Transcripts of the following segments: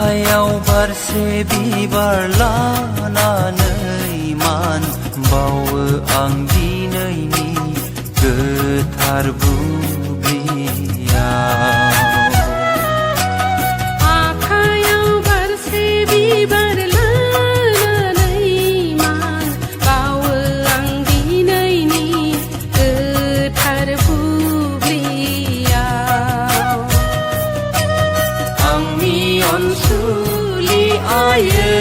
आखायाव बारसे बिबार लानानै मान बावो आं दिनैनि गोथार बुब्लियाव। आखायाव बारसे बिबार लानानै मान बावो आं दिनैनि गोथार बुब्लियाव। आंनि अनसुलि आयै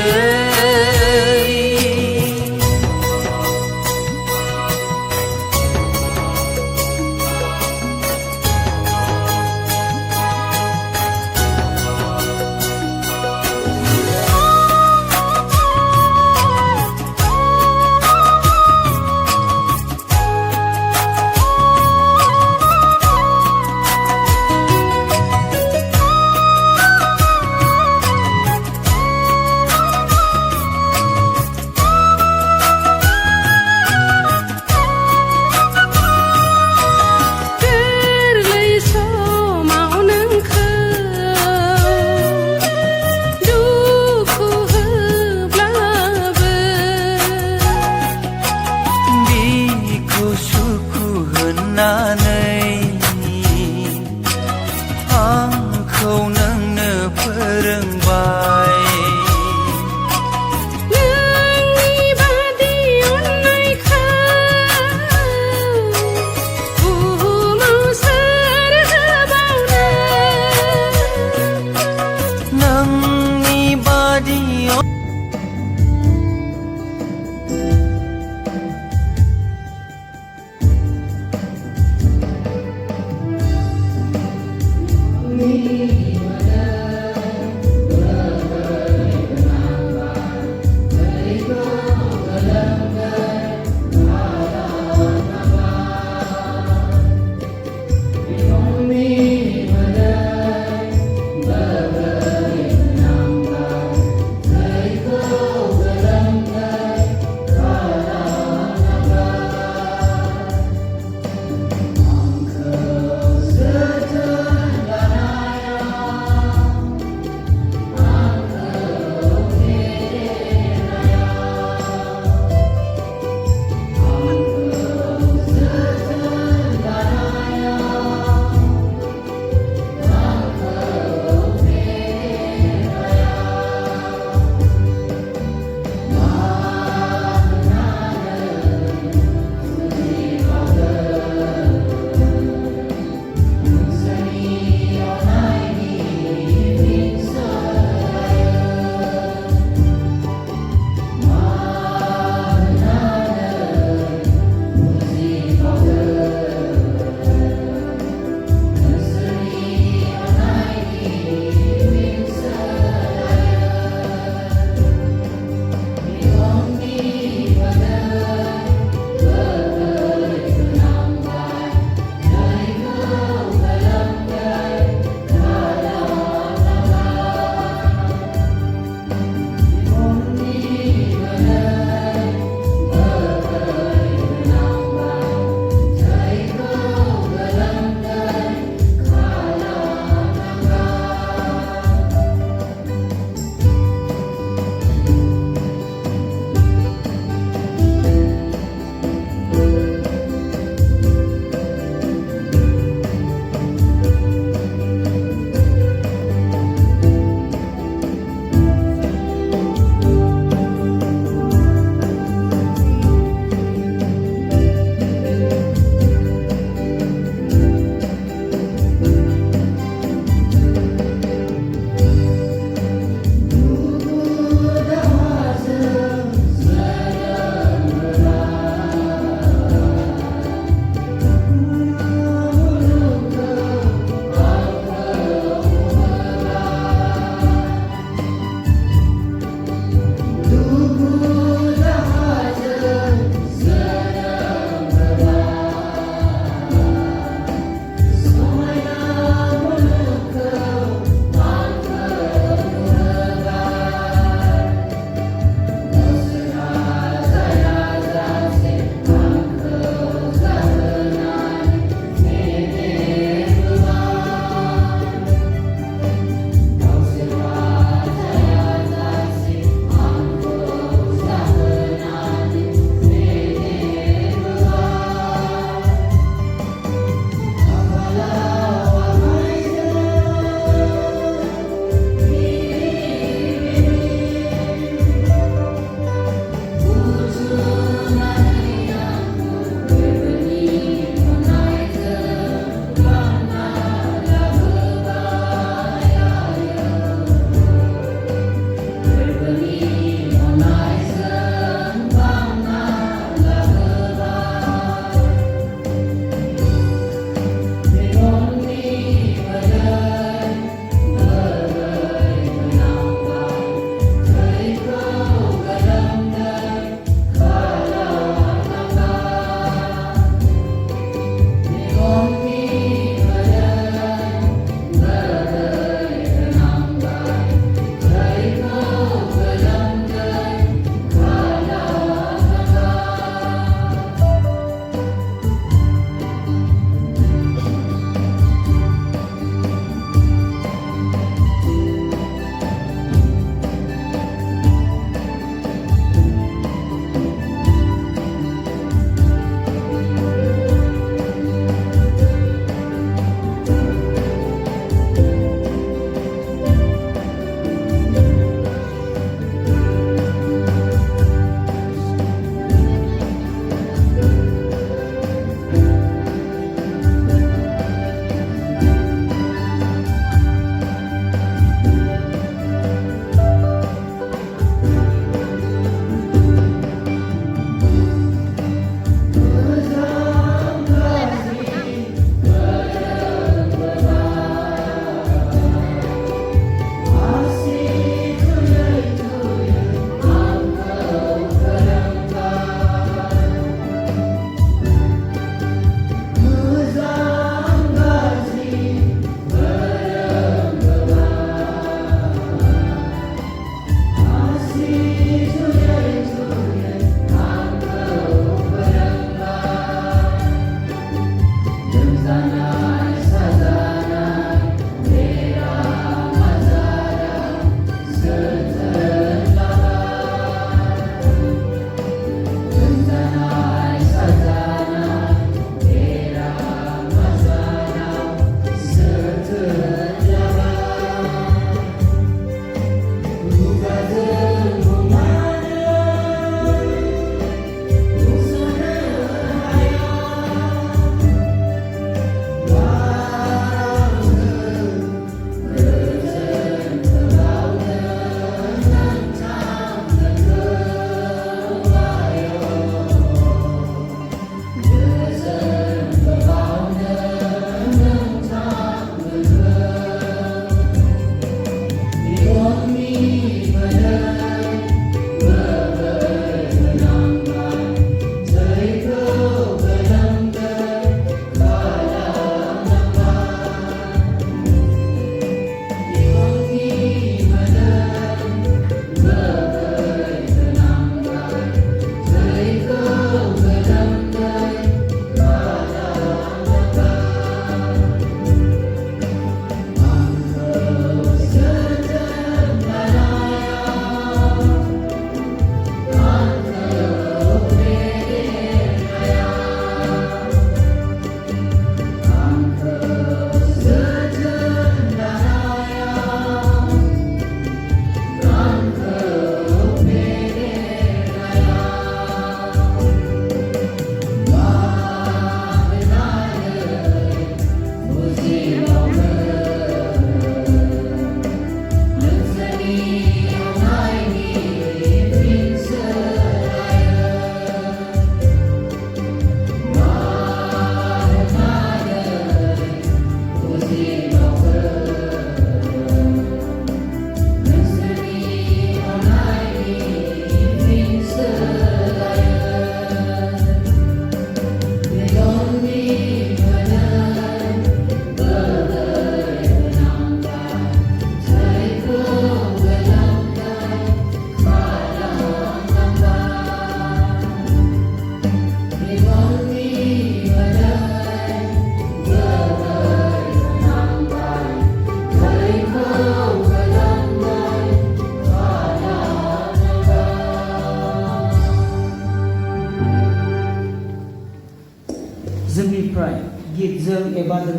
जोंनिफ्राय गितजों एबा बे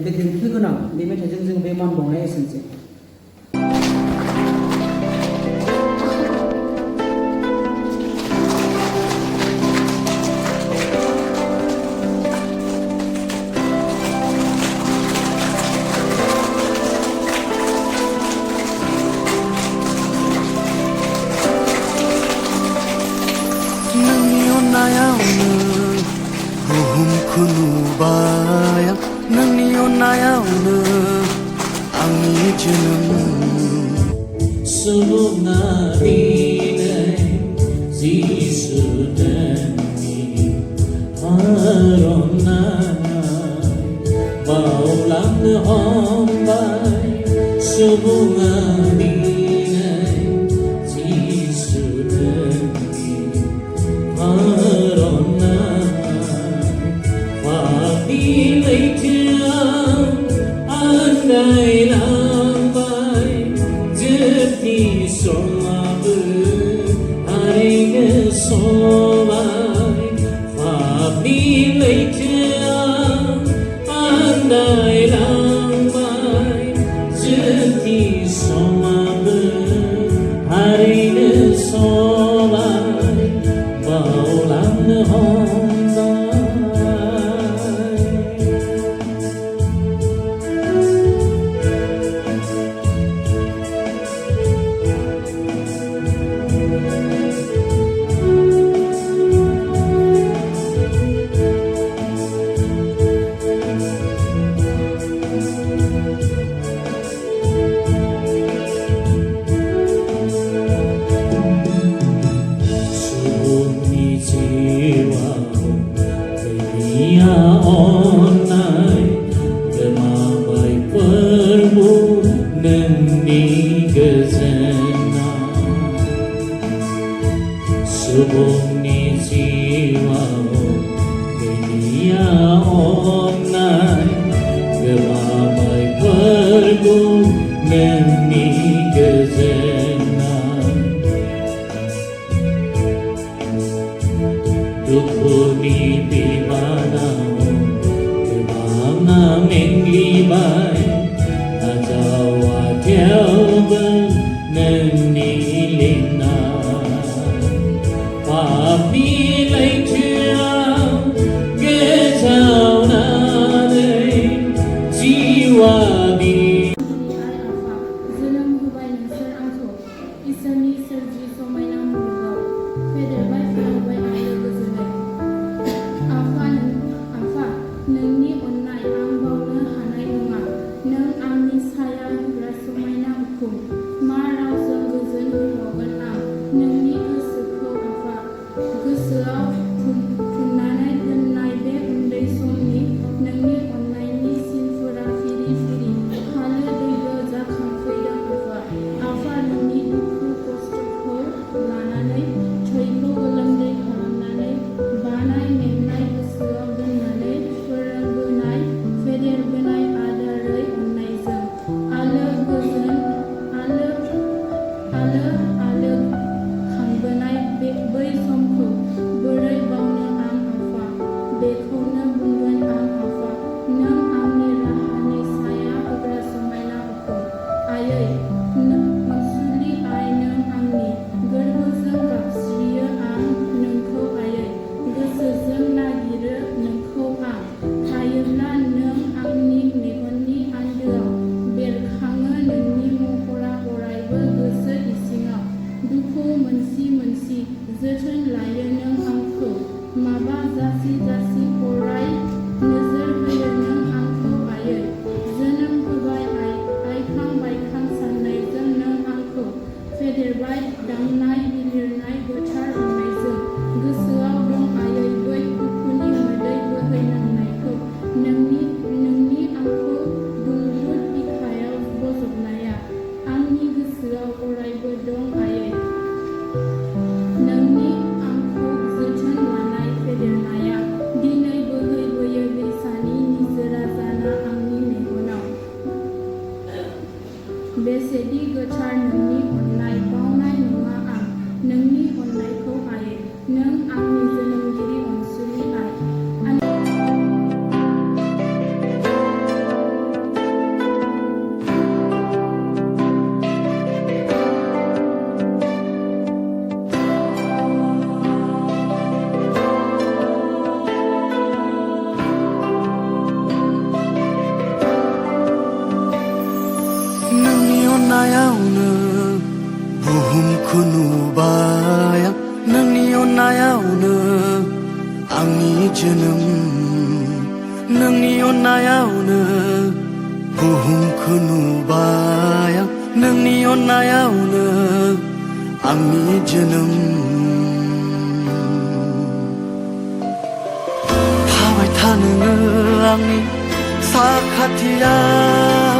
देंखो गोनां बे मेथाइजों जों बे मान बावनाया एसेनोसै। नोंनि अननायावनो बुहुमखौ नुबाय आं नोंनि अननायावनो आंनि जोनोम सुबुङा दिनै जिसु दोननि अननाय बावलांनो हमबाय सुबुङा दिनै जिसु दोननि अननाय पापनि लैथोआव आन्दायलांबाय जोंनि समाबो थारैनो सबाय पापनि लैथोआव आन्दायलांबाय जोंनि समाबो थारैनो सबाय बावलांनो हमबाय। सुबुंनि जिउआव गैया अननाय गोमाबाय प्रभु नोंनि गोजोननाय सुबुंनि जिउआव गैया अननाय गोमाबाय प्रभु नोंनि गोजोननाय दुखुनि बिबानाव गोबाङा मेंग्लिबाय नाजावा थेवबो नोंनि लिंनाय पापनि लैथोआव गोजावनानै जिउआनि आइ आफा जोनोम होबाय नोंसोर आंखौ इसोरनि सोरजि समायना मुलुगाव फेदेरबाय फोलावबाय आरो गोजोनै आफा नोंनि अननाय आं बावनो हानाय नङा नों आंनि साया होग्रा समायना उखुम अन्नायावनो आंनि जोनोम नोंनि अन्नायावनो बुहुमखौ नुबाय आं नोंनि अन्नायावनो आंनि जोनोम थाबाय था नोङो आंनि साखाथियाव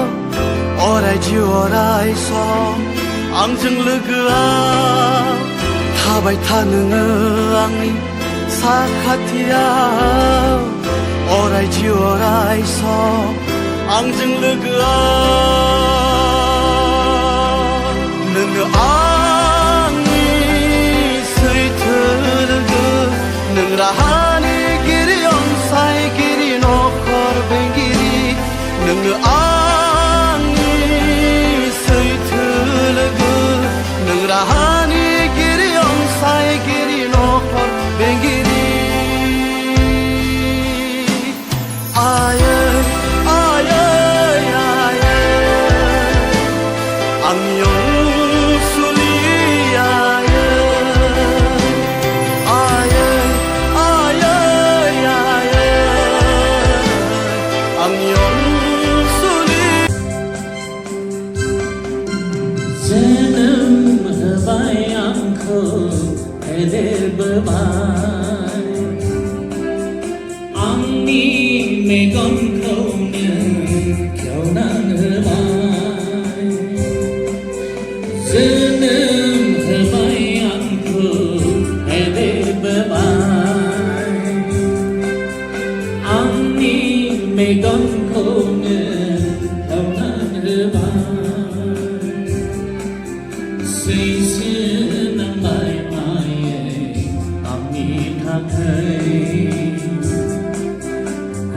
अराय जिउ अराय सम आंजों लोगोआव थाबाय था नोङो आंनि साखाथियाव अराय जिउ अराय सम आंजों लोगोआव नोङो आंनि सैथो लोगो नों राहानिगिरि अनसायगिरि नखर बेंगिरि नोङो आंनि सैथो लोगो नों राहानिगिरि अनसायगिरि नखर बेंगिरि आयै आयै आयै आंनि अनसुलि आयै आयै आयै आयै आंनि अनसुलि जोनोम होबाय आंखौ फेदेरबोबाय आंनि मेगनखौनो खेवना होबाय जोनोम होबाय आंखौ फेदेरबोबाय आंनि मेगनखौनो खेवना होबाय सैसो नांबाय मायै आंनि थाखाय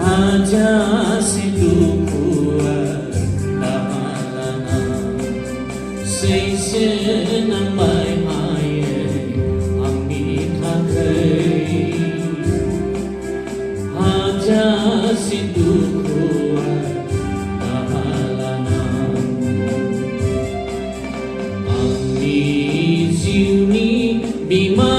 हाजासे दुखुआ दाहालाना सैसो नांबाय मायै आंनि थाखाय हाजासे दुखुआ दाहालाना आंनि जिउनि बिमा